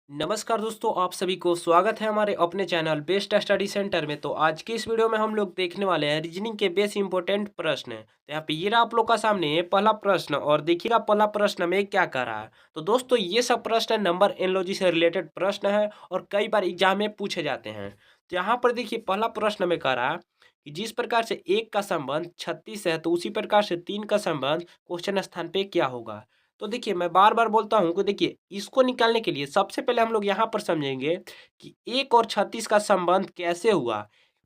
नमस्कार दोस्तों, आप सभी को स्वागत है हमारे अपने चैनल बेस्ट स्टडी सेंटर में। तो आज की इस वीडियो में हम लोग देखने वाले हैं रीजनिंग के बेस इंपॉर्टेंट प्रश्न। तो यहाँ पे ये रहा आप लोग का सामने पहला प्रश्न, और देखिएगा पहला प्रश्न में क्या कह रहा है। तो दोस्तों ये सब प्रश्न नंबर एनालॉजी से रिलेटेड प्रश्न है और कई बार एग्जाम में पूछे जाते हैं। तो यहाँ पर देखिए पहला प्रश्न में कह रहा है कि जिस प्रकार से एक का संबंध 36 है तो उसी प्रकार से 3 का संबंध क्वेश्चन स्थान पे क्या होगा। तो देखिए मैं बार बार बोलता हूँ कि देखिए इसको निकालने के लिए सबसे पहले हम लोग यहाँ पर समझेंगे कि 1 और 36 का संबंध कैसे हुआ।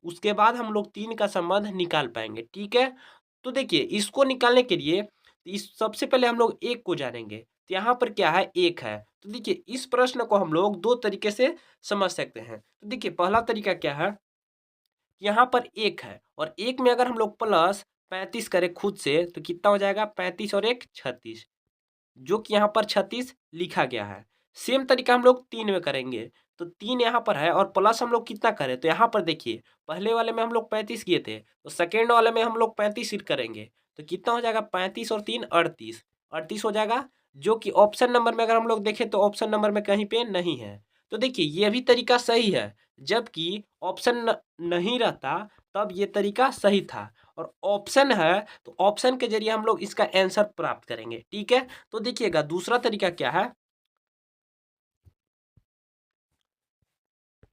उसके बाद हम लोग 3 का संबंध निकाल पाएंगे, ठीक है। तो देखिए इसको निकालने के लिए इस सबसे पहले हम लोग 1 को जानेंगे। तो यहाँ पर क्या है, 1 है। तो देखिए इस प्रश्न को हम लोग दो तरीके से समझ सकते हैं। तो देखिए पहला तरीका क्या है, यहाँ पर 1 है और 1 में अगर हम लोग प्लस 35 करें खुद से तो कितना हो जाएगा, 35 और 1 36, जो कि यहाँ पर 36 लिखा गया है। सेम तरीका हम लोग 3 में करेंगे। तो 3 यहाँ पर है और प्लस हम लोग कितना करें, तो यहाँ पर देखिए पहले वाले में हम लोग 35 किए थे, तो सेकेंड वाले में हम लोग 35 ही करेंगे। तो कितना हो जाएगा, 35 और 3 38, 38 हो जाएगा, जो कि ऑप्शन नंबर में अगर हम लोग देखें तो ऑप्शन नंबर में कहीं पे नहीं है। तो देखिए ये भी तरीका सही है, जबकि ऑप्शन नहीं रहता तब ये तरीका सही था, और ऑप्शन है तो ऑप्शन के जरिए हम लोग इसका आंसर प्राप्त करेंगे, ठीक है। तो देखिएगा दूसरा तरीका क्या है।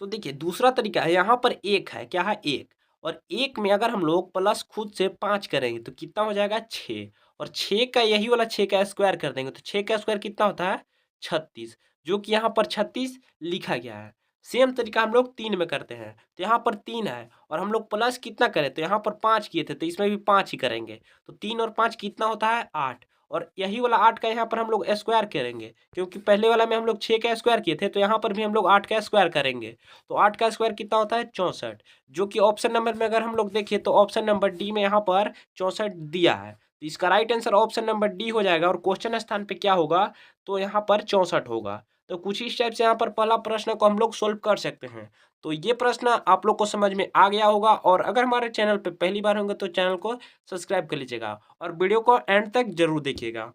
तो देखिए दूसरा तरीका है, यहाँ पर 1 है, क्या है, 1, और 1 में अगर हम लोग प्लस खुद से 5 करेंगे तो कितना हो जाएगा, 6, और 6 का यही वाला 6 का स्क्वायर कर देंगे तो 6 का स्क्वायर कितना होता है, 36, जो कि यहाँ पर 36 लिखा गया है। सेम तरीका हम लोग 3 में करते हैं। तो यहाँ पर 3 है और हम लोग प्लस कितना करें, तो यहाँ पर 5 किए थे तो इसमें भी 5 ही करेंगे। तो 3 और 5 कितना होता है, 8, और यही वाला 8 का यहाँ पर हम लोग स्क्वायर करेंगे, क्योंकि पहले वाला में हम लोग 6 का स्क्वायर किए थे तो यहाँ पर भी हम लोग 8 का स्क्वायर करेंगे। तो 8 का स्क्वायर कितना होता है, 64, जो कि ऑप्शन नंबर में अगर हम लोग देखें तो ऑप्शन नंबर डी में यहाँ पर 64 दिया है। तो इसका right answer option number D हो जाएगा, और क्वेश्चन स्थान पे क्या होगा, तो यहाँ पर 64 होगा। तो कुछ इस टाइप से यहाँ पर पहला प्रश्न को हम लोग सोल्व कर सकते हैं। तो ये प्रश्न आप लोग को समझ में आ गया होगा, और अगर हमारे चैनल पे पहली बार होंगे तो चैनल को सब्सक्राइब कर लीजिएगा और वीडियो को एंड तक जरूर देखिएगा।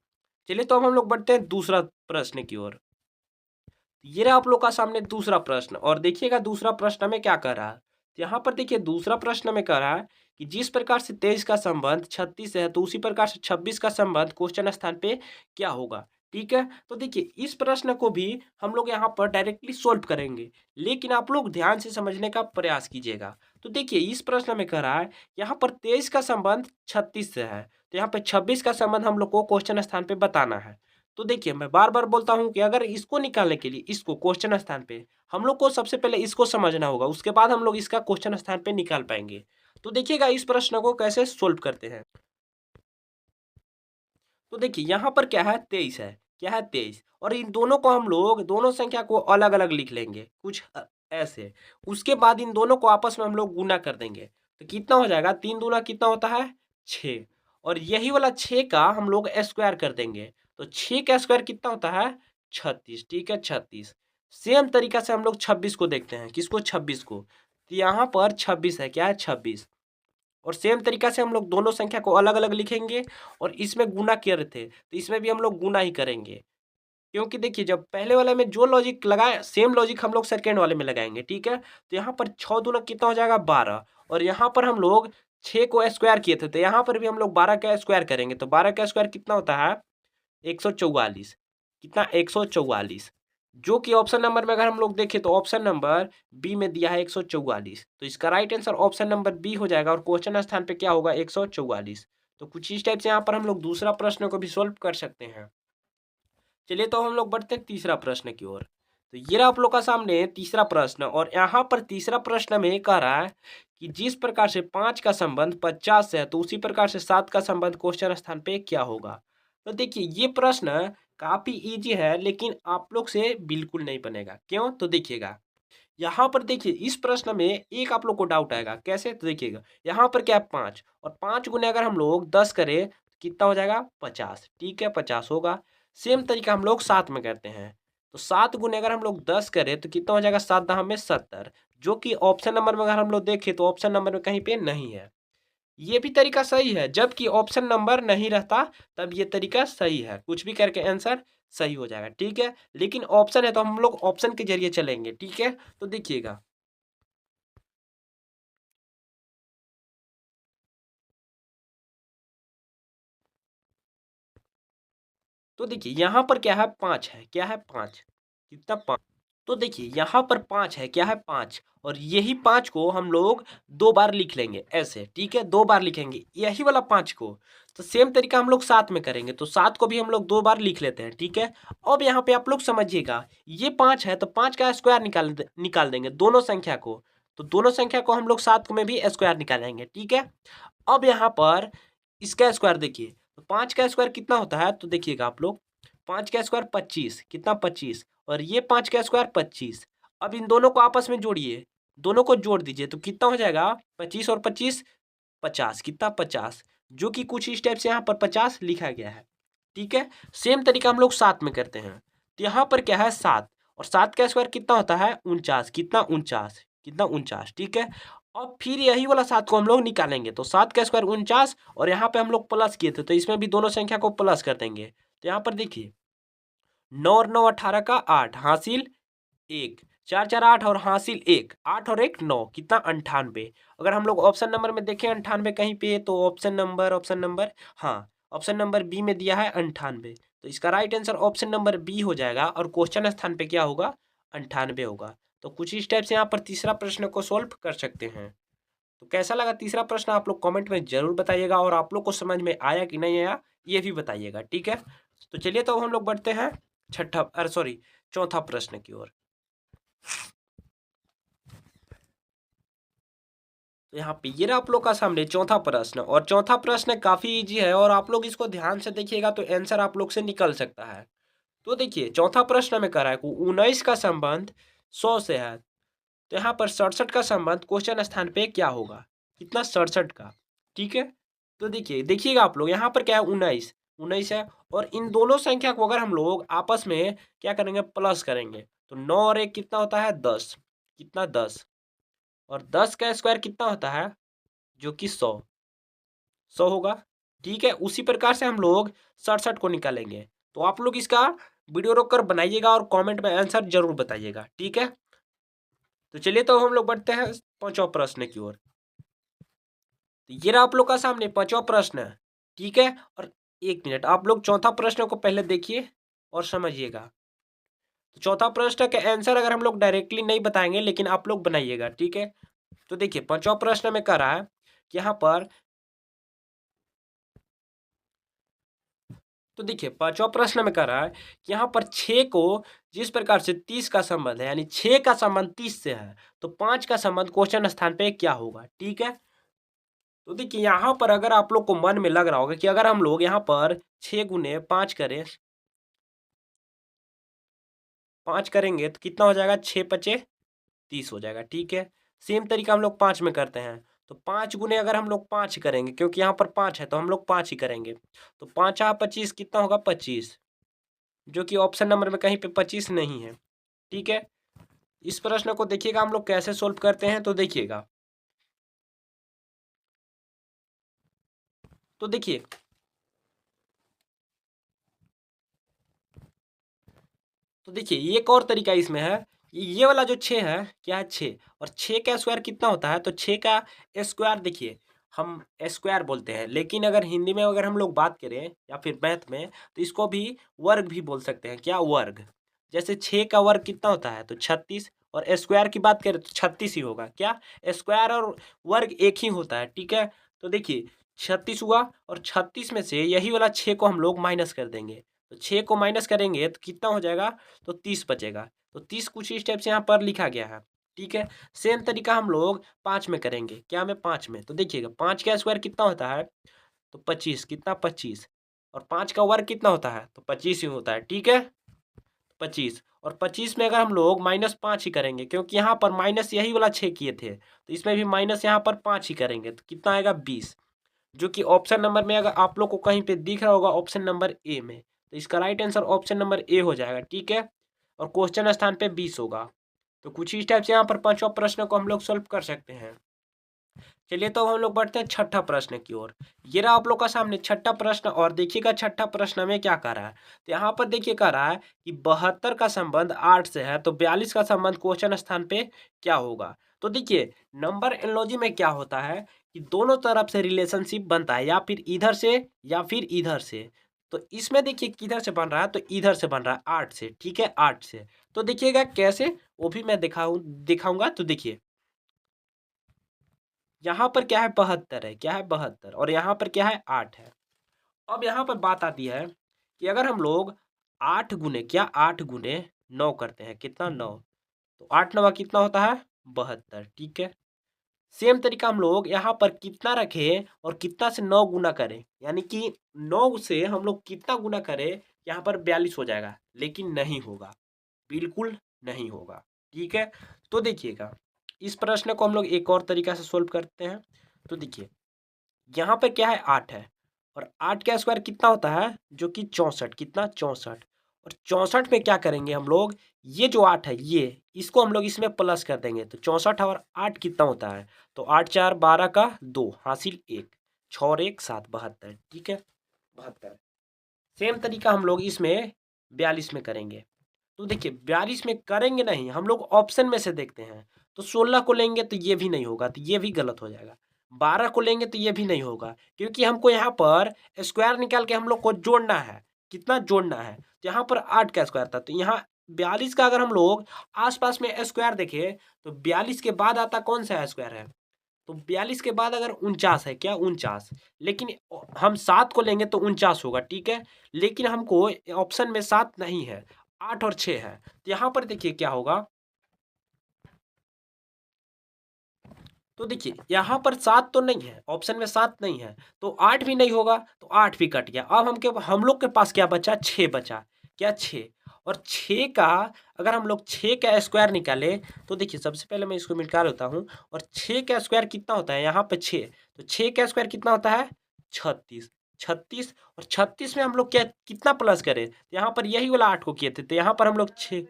चलिए तो अब हम लोग बढ़ते हैं दूसरा प्रश्न की ओर। ये रहा आप लोग का सामने दूसरा प्रश्न, और देखिएगा दूसरा प्रश्न में क्या कर रहा है। तो यहाँ पर देखिए दूसरा प्रश्न में कह रहा है कि जिस प्रकार से 23 का संबंध 36 से है तो उसी प्रकार से 26 का संबंध क्वेश्चन स्थान पे क्या होगा, ठीक है। तो देखिए इस प्रश्न को भी हम लोग यहाँ पर डायरेक्टली सोल्व करेंगे, लेकिन आप लोग ध्यान से समझने का प्रयास कीजिएगा। तो देखिए इस प्रश्न में कह रहा है यहाँ पर 23 का संबंध 36 से है, तो यहाँ पे 26 का संबंध हम लोग को क्वेश्चन स्थान पे बताना है। तो देखिए मैं बार-बार बोलता हूँ कि अगर इसको निकालने के लिए इसको क्वेश्चन स्थान पे हम लोग को सबसे पहले इसको समझना होगा, उसके बाद हम लोग इसका क्वेश्चन स्थान पे निकाल पाएँगे। तो देखिएगा इस प्रश्न को कैसे सोल्व करते हैं। तो देखिए यहाँ पर क्या है, 23 है, क्या है, 23, और इन दोनों को हम लोग दोनों संख्या को अलग-अलग लिख लेंगे कुछ ऐसे। उसके बाद इन दोनों को आपस में हम लोग गुना कर देंगे। तो कितना हो जाएगा, 3 दूना कितना होता है, 6, और यही वाला 6 का हम लोग स्क्वायर कर देंगे। तो 6 का स्क्वायर कितना होता है, 36, ठीक है, 36। सेम तरीका से हम लोग 26 को देखते हैं, किसको, 26 को। तो यहाँ पर 26 है, क्या है, 26, और सेम तरीका से हम लोग दोनों संख्या को अलग-अलग लिखेंगे, और इसमें गुना किए थे तो इसमें भी हम लोग गुना ही करेंगे। क्योंकि देखिए जब पहले वाले में जो लॉजिक लगाए सेम लॉजिक हम लोग सेकंड वाले में लगाएंगे, ठीक है। तो यहाँ पर 6 दूना कितना हो जाएगा, 12, और यहाँ पर हम लोग 6 को स्क्वायर किए थे तो यहाँ पर भी हम लोग 12 का स्क्वायर करेंगे। तो 12 का स्क्वायर कितना होता है, 144, कितना, 144, जो कि ऑप्शन नंबर में अगर हम लोग देखें तो ऑप्शन नंबर बी में दिया है 144। तो इसका right answer option number B हो जाएगा, और क्वेश्चन स्थान पे क्या होगा, 144। तो कुछ इस टाइप से यहाँ पर हम लोग दूसरा प्रश्न को भी सोल्व कर सकते हैं। चलिए तो हम लोग बढ़ते हैं तीसरा प्रश्न की ओर। तो ये रहा आप लोग का सामने तीसरा प्रश्न, और यहाँ पर तीसरा प्रश्न में कह रहा है कि जिस प्रकार से 5 का संबंध 50 से है तो उसी प्रकार से 7 का संबंध क्वेश्चन स्थान पे क्या होगा। तो देखिए ये प्रश्न काफी इजी है, लेकिन आप लोग से बिल्कुल नहीं बनेगा, क्यों, तो देखिएगा यहाँ पर देखिए इस प्रश्न में एक आप लोग को डाउट आएगा, कैसे, तो देखिएगा यहाँ पर क्या है, 5, और 5 गुने अगर हम लोग 10 करें तो कितना हो जाएगा, 50, ठीक है, 50 होगा। सेम तरीका हम लोग 7 में करते हैं। तो 7 गुने अगर हम लोग 10 करें तो कितना हो जाएगा, 7 दहा में 70, जो कि ऑप्शन नंबर में अगर हम लोग देखें तो ऑप्शन नंबर में कहीं पे नहीं है। ये भी तरीका सही है, जबकि ऑप्शन नंबर नहीं रहता तब ये तरीका सही है, कुछ भी करके आंसर सही हो जाएगा, ठीक है। लेकिन ऑप्शन है तो हम लोग ऑप्शन के जरिए चलेंगे, ठीक है। तो देखिएगा, तो देखिए यहाँ पर क्या है, 5 है, क्या है 5, कितना 5। तो देखिए यहाँ पर 5 है, क्या है 5, और यही 5 को हम लोग 2 बार लिख लेंगे ऐसे, ठीक है, 2 बार लिखेंगे यही वाला 5 को। तो सेम तरीका हम लोग 7 में करेंगे, तो 7 को भी हम लोग 2 बार लिख लेते हैं, ठीक है। अब यहाँ पे आप लोग समझिएगा, ये 5 है तो 5 का स्क्वायर निकाल देंगे दोनों संख्या को। तो दोनों संख्या को हम लोग 7 में भी स्क्वायर निकालेंगे, ठीक है। अब यहाँ पर इसका स्क्वायर देखिए, तो 5 का स्क्वायर कितना होता है, तो देखिएगा आप लोग, 5 का स्क्वायर 25, कितना 25, और ये 5 का स्क्वायर 25। अब इन दोनों को आपस में जोड़िए, दोनों को जोड़ दीजिए तो कितना हो जाएगा, 25 और 25 50, कितना 50, जो कि कुछ इस टाइप से यहाँ पर 50 लिखा गया है, ठीक है। सेम तरीका हम लोग 7 में करते हैं, तो यहाँ पर क्या है 7, और 7 का स्क्वायर कितना होता है 49, कितना 49, कितना 49, ठीक है। अब फिर यही वाला 7 को हम लोग निकालेंगे, तो 7 का स्क्वायर 49, और यहाँ पे हम लोग प्लस किए थे तो इसमें भी दोनों संख्या को प्लस कर देंगे। तो यहाँ पर देखिए, 9 और 9 18 का 8, हासिल 1, 4 4 8 और हासिल 1, 8 और 1 9, कितना 98। अगर हम लोग ऑप्शन नंबर में देखें 98 कहीं पे, तो ऑप्शन नंबर हाँ, ऑप्शन नंबर बी में दिया है 98, तो इसका right answer option number B हो जाएगा, और क्वेश्चन स्थान पे क्या होगा, 98 होगा। तो कुछ इस टाइप से यहाँ पर तीसरा प्रश्न को सॉल्व कर सकते हैं। तो कैसा लगा तीसरा प्रश्न, आप लोग कमेंट में जरूर बताइएगा, और आप लोग को समझ में आया कि नहीं आया ये भी बताइएगा, ठीक है। तो चलिए, तो हम लोग बढ़ते हैं चौथा प्रश्न की ओर। तो यहाँ पे ये रहा आप लोग का सामने चौथा प्रश्न, और चौथा प्रश्न काफी इजी है, और आप लोग इसको ध्यान से देखिएगा तो आंसर आप लोग से निकल सकता है। तो देखिए चौथा प्रश्न में कह रहा है कि 19 का संबंध 100 से है, तो यहाँ पर 67 का संबंध क्वेश्चन स्थान पे क्या होगा, कितना 67 का, ठीक है। तो देखिए देखिएगा आप लोग, यहाँ पर क्या है 19, 19 है, और इन दोनों संख्या को अगर हम लोग आपस में क्या करेंगे, प्लस करेंगे, तो 9 और 1 कितना होता है 10, कितना 10, और 10 का स्क्वायर कितना होता है, जो कि 100, 100 होगा, ठीक है। उसी प्रकार से हम लोग 67 को निकालेंगे। तो आप लोग इसका वीडियो रोक कर बनाइएगा और कमेंट में आंसर जरूर बताइएगा, ठीक है। तो चलिए, तो हम लोग बढ़ते हैं पांचवा प्रश्न की ओर। तो ये रहा आप लोग का सामने पांचवा प्रश्न, ठीक है। और एक मिनट, आप लोग चौथा प्रश्न को पहले देखिए और समझिएगा। तो चौथा प्रश्न का आंसर अगर हम लोग डायरेक्टली नहीं बताएंगे, लेकिन आप लोग बनाइएगा, ठीक है। तो देखिए पांचवा प्रश्न में कह रहा है कि यहाँ पर, तो देखिए पांचवा प्रश्न में कह रहा है कि यहाँ पर 6 को जिस प्रकार से 30 का संबंध है, यानी 6 का संबंध 30 से है, तो 5 का संबंध क्वेश्चन स्थान पे क्या होगा, ठीक है। तो देखिए यहाँ पर अगर आप लोग को मन में लग रहा होगा कि अगर हम लोग यहाँ पर 6 गुने 5 करें, 5 करेंगे तो कितना हो जाएगा, 6 पचे 30 हो जाएगा, ठीक है। सेम तरीका हम लोग 5 में करते हैं, तो 5 गुने अगर हम लोग 5 करेंगे, क्योंकि यहाँ पर 5 है तो हम लोग 5 ही करेंगे, तो 5 25 कितना होगा 25, जो कि ऑप्शन नंबर में कहीं पे 25 नहीं है, ठीक है। इस प्रश्न को देखिएगा हम लोग कैसे सोल्व करते हैं, तो देखिएगा, तो देखिए, तो देखिए एक और तरीका इसमें है कि ये वाला जो 6 है, क्या है 6, और 6 का स्क्वायर कितना होता है, तो 6 का स्क्वायर देखिए हम स्क्वायर बोलते हैं, लेकिन अगर हिंदी में अगर हम लोग बात करें या फिर मैथ में, तो इसको भी वर्ग भी बोल सकते हैं, क्या वर्ग। जैसे 6 का वर्ग कितना होता है, तो 36, और स्क्वायर की बात करें तो 36 ही होगा, क्या स्क्वायर और वर्ग एक ही होता है, ठीक है। तो देखिए 36 हुआ, और 36 में से यही वाला 6 को हम लोग माइनस कर देंगे, तो 6 को माइनस करेंगे तो कितना हो जाएगा, तो 30 बचेगा। तो 30 कुछ इस टाइप से यहाँ पर लिखा गया है, ठीक है। सेम तरीका हम लोग 5 में करेंगे, क्या में 5 में, तो देखिएगा 5 का स्क्वायर कितना होता है, तो 25, कितना 25, और 5 का वर्ग कितना होता है, तो 25 ही होता है, ठीक है। 25, और 25 में अगर हम लोग -5 ही करेंगे, क्योंकि यहाँ पर माइनस यही वाला 6 किए थे, तो इसमें भी माइनस यहाँ पर 5 ही करेंगे, तो कितना आएगा 20, जो कि ऑप्शन नंबर में अगर आप लोग को कहीं पे दिख रहा होगा ऑप्शन नंबर ए में, तो इसका right answer option number A हो जाएगा, ठीक है। और क्वेश्चन स्थान पे 20 होगा। तो कुछ इस टाइप से यहाँ पर पांचवा प्रश्न को हम लोग सॉल्व कर सकते हैं। चलिए तो अब हम लोग बढ़ते हैं छठा प्रश्न की ओर। ये रहा आप लोग का सामने छठा प्रश्न, और देखिएगा छठा प्रश्न में क्या कह रहा है। तो यहाँ पर देखिए कह रहा है कि 72 का संबंध 8 से है, तो 42 का संबंध क्वेश्चन स्थान पे क्या होगा। तो देखिए नंबर एनालॉजी में क्या होता है कि दोनों तरफ से रिलेशनशिप बनता है, या फिर इधर से या फिर इधर से। तो इसमें देखिए किधर से बन रहा है, तो इधर से बन रहा है 8 से, ठीक है 8 से। तो देखिएगा कैसे, वो भी मैं दिखाऊंगा। तो देखिए यहाँ पर क्या है 72 है, क्या है 72, और यहाँ पर क्या है 8 है। अब यहाँ पर बात आती है कि अगर हम लोग 8 गुने 9 करते हैं, कितना 9, तो 8 9 कितना होता है 72, ठीक है। सेम तरीका हम लोग यहाँ पर कितना रखें और कितना से 9 गुना करें, यानी कि 9 से हम लोग कितना गुना करें, यहाँ पर 42 हो जाएगा, लेकिन नहीं होगा, बिल्कुल नहीं होगा, ठीक है। तो देखिएगा इस प्रश्न को हम लोग एक और तरीका से सोल्व करते हैं। तो देखिए यहाँ पे क्या है 8 है, और 8 का स्क्वायर कितना होता है, जो कि 64, कितना 64, और 64 में क्या करेंगे हम लोग, ये जो 8 है ये इसको हम लोग इसमें प्लस कर देंगे, तो 64 और 8 कितना होता है, तो 8 4 12 का 2 हासिल 1, 6 और 1 7, 72, ठीक है 72। सेम तरीका हम लोग इसमें 42 में करेंगे। तो देखिए 42 में करेंगे नहीं, हम लोग ऑप्शन में से देखते हैं। तो 16 को लेंगे तो ये भी नहीं होगा, तो ये भी गलत हो जाएगा। 12 को लेंगे तो ये भी नहीं होगा, क्योंकि हमको यहाँ पर स्क्वायर निकाल के हम लोग को जोड़ना है। कितना जोड़ना है, तो यहाँ पर 8 का स्क्वायर था, तो यहाँ 42 का अगर हम लोग आसपास में स्क्वायर देखें, तो 42 के बाद आता कौन सा स्क्वायर है, तो 42 के बाद अगर 49 है, क्या 49, लेकिन हम 7 को लेंगे तो 49 होगा, ठीक है। लेकिन हमको ऑप्शन में 7 नहीं है, 8 और 6 है। तो यहाँ पर देखिए क्या होगा, तो देखिए यहाँ पर 7 तो नहीं है, ऑप्शन में 7 नहीं है, तो 8 भी नहीं होगा, तो 8 भी कट गया। अब हम लोग के पास क्या बचा, 6 बचा, क्या 6, और 6 का अगर हम लोग 6 का स्क्वायर निकाले, तो देखिए सबसे पहले मैं इसको निकाल लेता हूँ। और 6 का स्क्वायर कितना होता है, यहाँ पे 6, तो 6 का स्क्वायर कितना होता है 36, 36, और 36 में हम लोग क्या कितना प्लस करें, यहाँ पर यही वाला 8 को किए थे, तो यहाँ पर हम लोग 6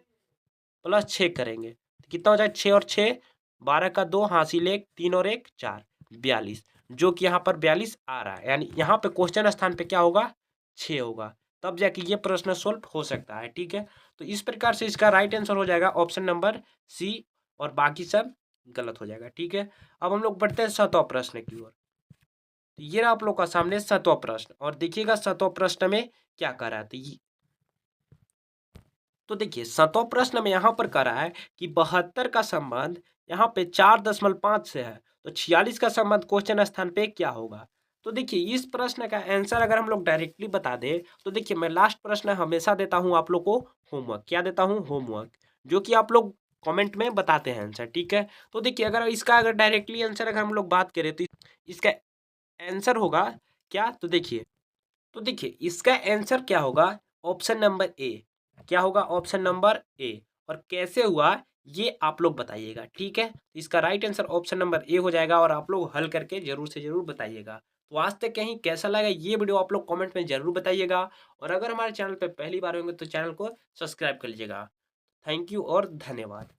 प्लस 6 करेंगे, तो कितना हो जाए 6 और 6 12 का 2 हासिल 1, 3 और 1 4, 42, जो कि यहाँ पर 42 आ रहा है, यानी यहाँ पे क्वेश्चन स्थान पे क्या होगा 6 होगा, तब जाके ये प्रश्न सोल्व हो सकता है, ठीक है। तो इस प्रकार से इसका राइट आंसर हो जाएगा ऑप्शन नंबर सी, और बाकी सब गलत हो जाएगा, ठीक है। अब हम लोग बढ़ते हैं 7वां प्रश्न की ओर। तो ये रहा आप लोग का सामने 7वां प्रश्न, और देखिएगा 7वां प्रश्न में क्या कर रहा है। तो देखिए 7वां प्रश्न में यहाँ पर कह रहा है कि 72 का संबंध यहाँ पे 4.5 से है, तो 46 का संबंध क्वेश्चन स्थान पे क्या होगा। तो देखिए इस प्रश्न का आंसर अगर हम लोग डायरेक्टली बता दें, तो देखिए मैं लास्ट प्रश्न हमेशा देता हूँ आप लोग को होमवर्क, क्या देता हूँ होमवर्क, जो कि आप लोग कमेंट में बताते हैं आंसर, ठीक है। तो देखिए अगर डायरेक्टली आंसर अगर हम लोग बात करें, तो इसका आंसर होगा क्या, तो देखिए इसका आंसर क्या होगा, ऑप्शन नंबर ए, क्या होगा ऑप्शन नंबर ए। और कैसे हुआ ये आप लोग बताइएगा, ठीक है। तो इसका right answer option number A हो जाएगा, और आप लोग हल करके जरूर से जरूर बताइएगा। तो आज तक कहीं कैसा लगा ये वीडियो आप लोग कमेंट में जरूर बताइएगा, और अगर हमारे चैनल पे पहली बार होंगे तो चैनल को सब्सक्राइब कर लीजिएगा। थैंक यू और धन्यवाद।